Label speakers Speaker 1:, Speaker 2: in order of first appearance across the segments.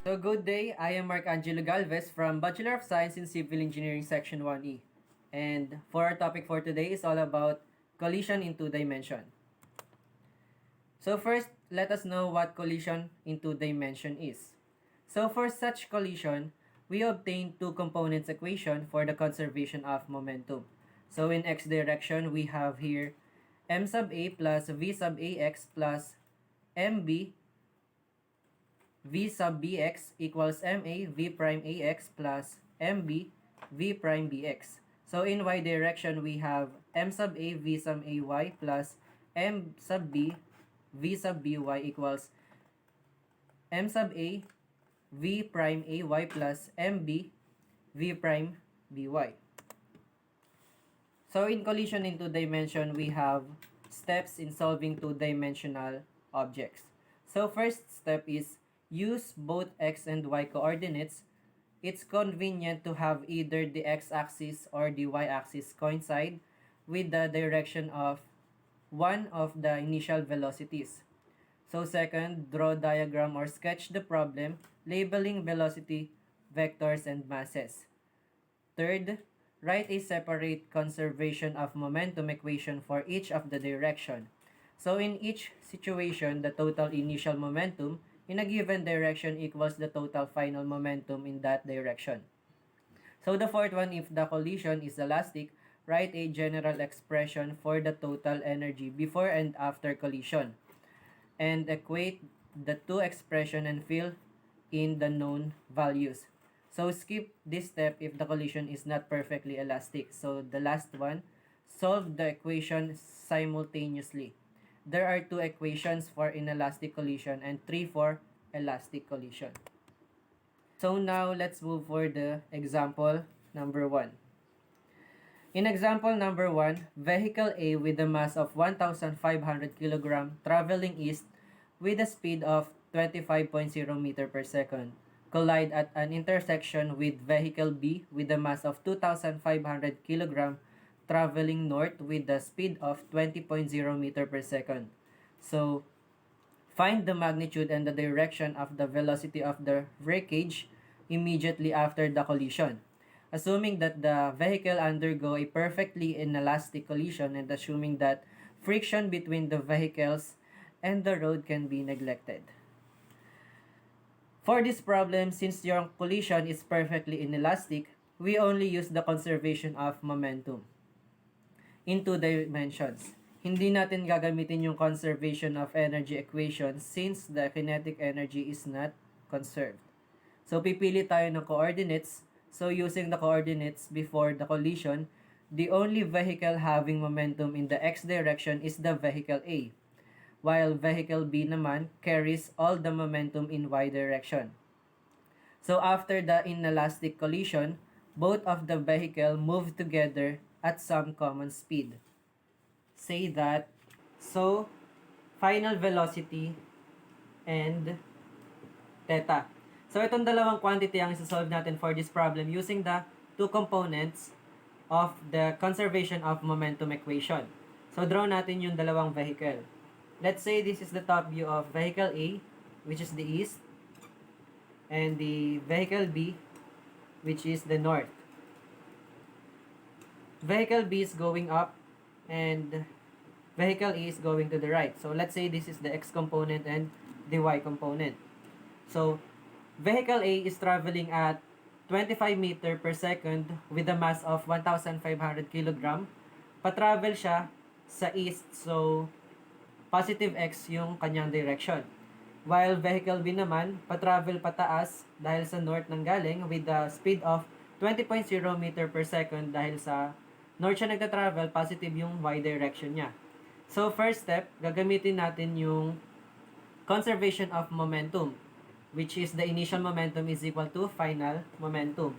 Speaker 1: So good day, I am Mark Angelo Galvez from Bachelor of Science in Civil Engineering Section 1E. And for our topic for today is all about collision in two dimension. So first, let us know what collision in two dimension is. So for such collision, we obtain two components equation for the conservation of momentum. So in x direction, we have here m sub a plus v sub ax plus mb v sub bx equals ma v prime ax plus mb v prime bx. So in y direction, we have m sub a v sub ay plus m sub b v sub by equals m sub a v prime ay plus mb v prime by. So in collision in two dimension, we have steps in solving two-dimensional objects. So first step is use both x and y coordinates. It's convenient to have either the x-axis or the y-axis coincide with the direction of one of the initial velocities. So second, draw diagram or sketch the problem, labeling velocity, vectors, and masses. Third, write a separate conservation of momentum equation for each of the direction. So in each situation, the total initial momentum in a given direction equals the total final momentum in that direction. So the fourth one, if the collision is elastic, write a general expression for the total energy before and after collision, and equate the two expression and fill in the known values. So skip this step if the collision is not perfectly elastic. So the last one, solve the equation simultaneously. There are two equations for inelastic collision and three for elastic collision. So now let's move for the example number 1. In example number 1, vehicle A with a mass of 1,500 kg traveling east with a speed of 25.0 meter per second collide at an intersection with vehicle B with a mass of 2,500 kg traveling north with the speed of 20.0 meter per second. So, find the magnitude and the direction of the velocity of the wreckage immediately after the collision. Assuming that the vehicle undergo a perfectly inelastic collision and assuming that friction between the vehicles and the road can be neglected. For this problem, since your collision is perfectly inelastic, we only use the conservation of momentum in two dimensions. Hindi natin gagamitin yung conservation of energy equation since the kinetic energy is not conserved. So, pipili tayo ng coordinates. So, using the coordinates before the collision, the only vehicle having momentum in the x direction is the vehicle A, while vehicle B naman carries all the momentum in y direction. So, after the inelastic collision, both of the vehicle move together at some common speed. Say that, so, final velocity and theta. So, itong dalawang quantity ang isa-solve natin for this problem using the two components of the conservation of momentum equation. So, draw natin yung dalawang vehicle. Let's say this is the top view of vehicle A, which is the east, and the vehicle B, which is the north. Vehicle B is going up, and vehicle A is going to the right. So, let's say this is the x component and the y component. So, vehicle A is traveling at 25 meter per second with a mass of 1,500 kg. Patravel siya sa east, so positive x yung kanyang direction. While vehicle B naman, patravel pataas dahil sa north nang galing with the speed of 20.0 meter per second dahil sa north siya nagta-travel, positive yung y direction niya. So, first step, gagamitin natin yung conservation of momentum, which is the initial momentum is equal to final momentum.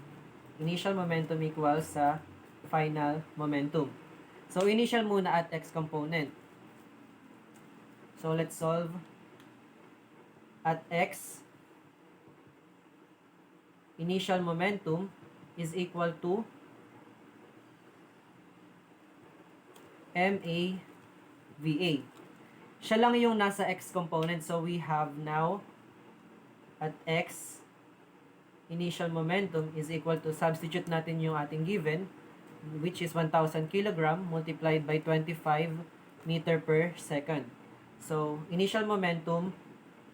Speaker 1: Initial momentum equals sa final momentum. So, initial muna at x component. So, let's solve at x. Initial momentum is equal to MAVA. Siya lang yung nasa x component. So, we have now at x initial momentum is equal to, substitute natin yung ating given, which is 1,000 kilogram multiplied by 25 meter per second. So, initial momentum,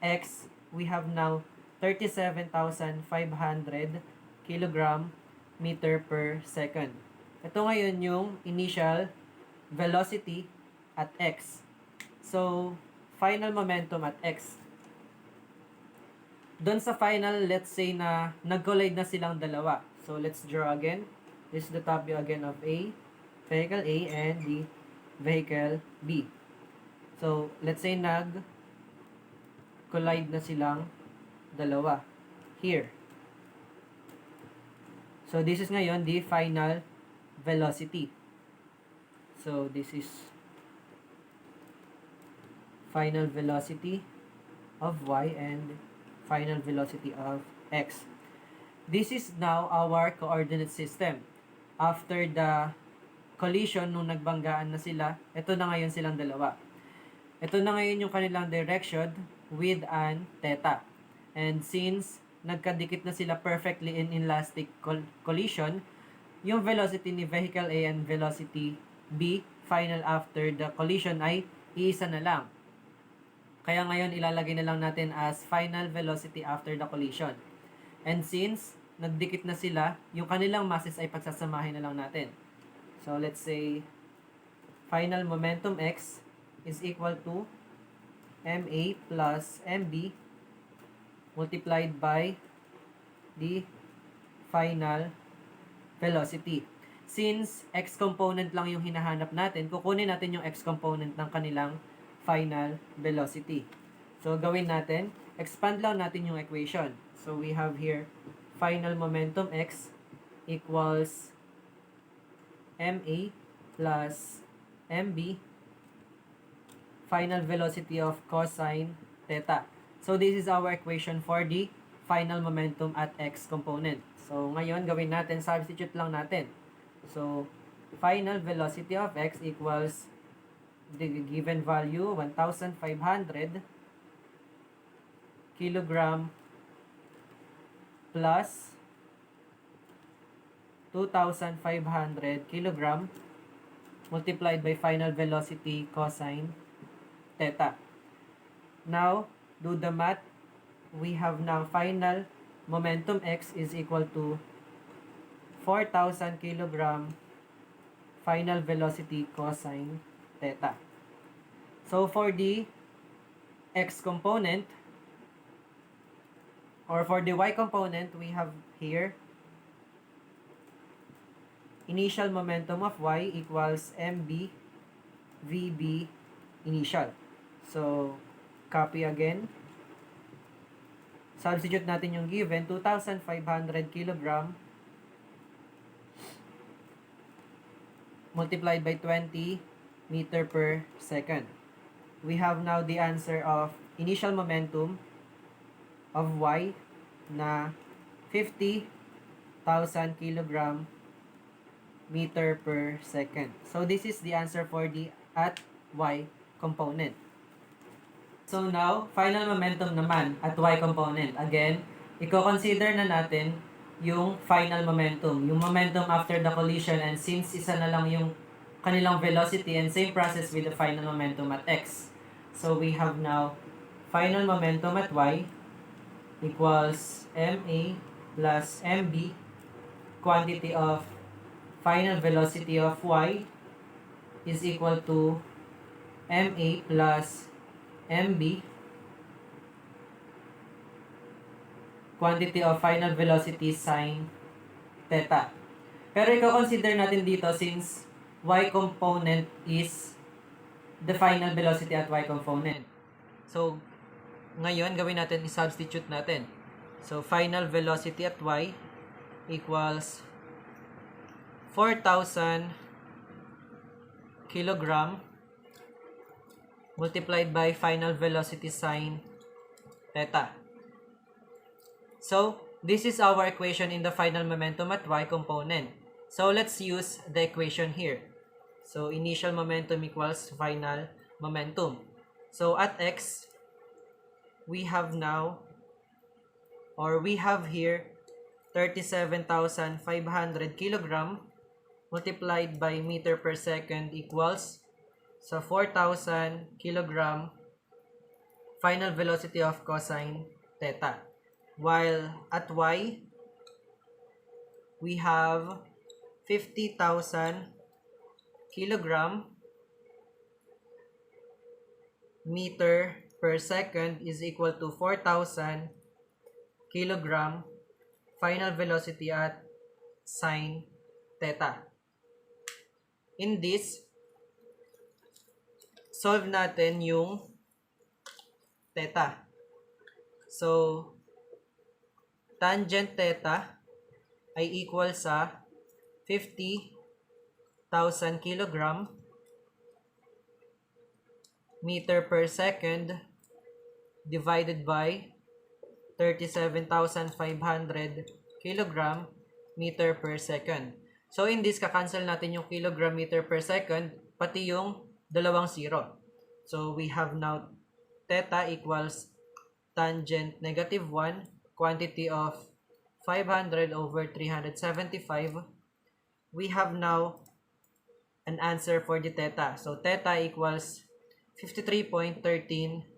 Speaker 1: x, we have now 37,500 kilogram meter per second. Ito ngayon yung initial velocity at x. So, final momentum at x. Doon sa final, let's say na nag-collide na silang dalawa. So, let's draw again. This is the top view again of vehicle A and the vehicle B. So, let's say nag-collide na silang dalawa. Here. So, this is ngayon the final velocity. So, this is final velocity of y and final velocity of x. This is now our coordinate system. After the collision, nung nagbanggaan na sila, ito na ngayon silang dalawa. Ito na ngayon yung kanilang direction with an theta. And since nagkadikit na sila perfectly in inelastic collision, yung velocity ni vehicle A and velocity B, final after the collision, ay iisa na lang. Kaya ngayon ilalagay na lang natin as final velocity after the collision. And since nagdikit na sila, yung kanilang masses ay pagsasamahin na lang natin. So let's say final momentum x is equal to MA plus MB multiplied by the final velocity. Since x component lang yung hinahanap natin, kukunin natin yung x component ng kanilang final velocity. So, gawin natin, expand lang natin yung equation. So, we have here, final momentum x equals MA plus MB, final velocity of cosine theta. So, this is our equation for the final momentum at x component. So, ngayon, gawin natin, substitute lang natin. So, final velocity of x equals the given value, 1,500 kilogram plus 2,500 kilogram multiplied by final velocity cosine theta. Now, do the math. We have now final momentum x is equal to 4,000 kilogram final velocity cosine theta. So, for the x component, or for the y component, we have here initial momentum of y equals mb vb initial. So, copy again. Substitute natin yung given, 2,500 kilogram multiplied by 20 meter per second. We have now the answer of initial momentum of y na 50,000 kilogram meter per second. So, this is the answer for the at y component. So, now, final momentum naman at y component. Again, i-consider na natin yung final momentum. Yung momentum after the collision, and since isa na lang yung kanilang velocity, and same process with the final momentum at x. So, we have now final momentum at y equals MA plus MB, quantity of final velocity of y is equal to MA plus MB, quantity of final velocity sine theta. Pero i-consider natin dito since y component is the final velocity at y component. So, ngayon, gawin natin, i-substitute natin. So, final velocity at y equals 4,000 kilogram multiplied by final velocity sine theta. So, this is our equation in the final momentum at y component. So, let's use the equation here. So, initial momentum equals final momentum. So, at x, we have now, or we have here, 37,500 kilogram multiplied by meter per second equals sa 4,000 kilogram final velocity of cosine theta. While at y, we have 50,000 kilogram meter per second is equal to 4,000 kilogram final velocity at sine theta. In this, solve natin yung theta. So, tangent theta ay equal sa 50,000 kilogram meter per second divided by 37,500 kilogram meter per second. So, in this, kakancel natin yung kilogram meter per second, pati yung dalawang zero. So, we have now theta equals tangent negative 1, quantity of 500 over 375. We have now an answer for the theta. So, theta equals 53.13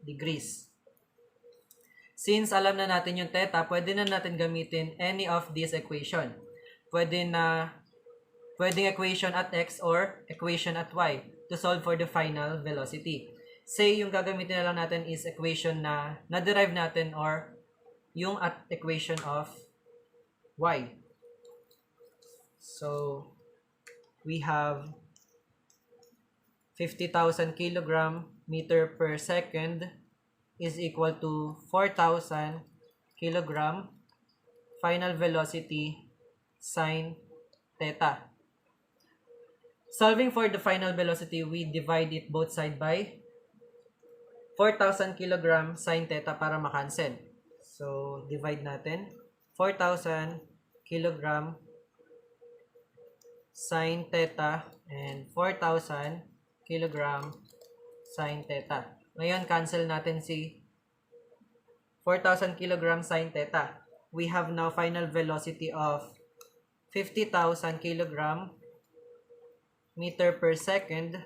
Speaker 1: degrees. Since alam na natin yung theta, pwede na natin gamitin any of this equation. Pwedeng equation at x or equation at y to solve for the final velocity. Say, yung gagamitin na lang natin is equation na na-derive natin or yung at equation of y. So, we have 50,000 kilogram meter per second is equal to 4,000 kilogram final velocity sine theta. Solving for the final velocity, we divide it both side by 4,000 kilogram sine theta para makancel. So, divide natin. 4,000 kilogram sine theta and 4,000 kilogram sine theta. Ngayon, cancel natin si 4,000 kilogram sine theta. We have now final velocity of 50,000 kilogram meter per second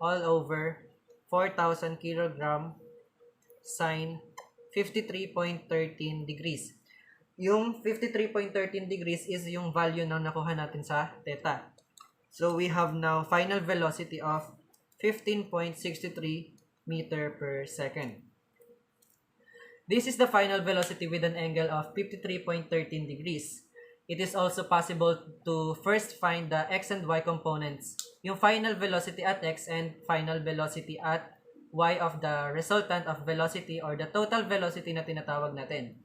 Speaker 1: all over 4,000 kilogram sine 53.13 degrees. Yung 53.13 degrees is yung value na nakuha natin sa theta. So, we have now final velocity of 15.63 meter per second. This is the final velocity with an angle of 53.13 degrees. It is also possible to first find the x and y components, yung final velocity at x and final velocity at y of the resultant of velocity or the total velocity na tinatawag natin.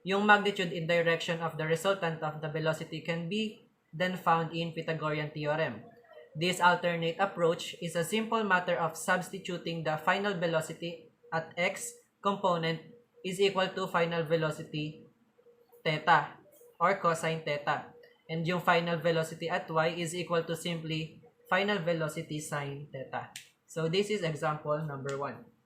Speaker 1: Yung magnitude in direction of the resultant of the velocity can be then found in Pythagorean theorem. This alternate approach is a simple matter of substituting the final velocity at x component is equal to final velocity theta or cosine theta. And yung final velocity at y is equal to simply final velocity sine theta. So this is example number 1.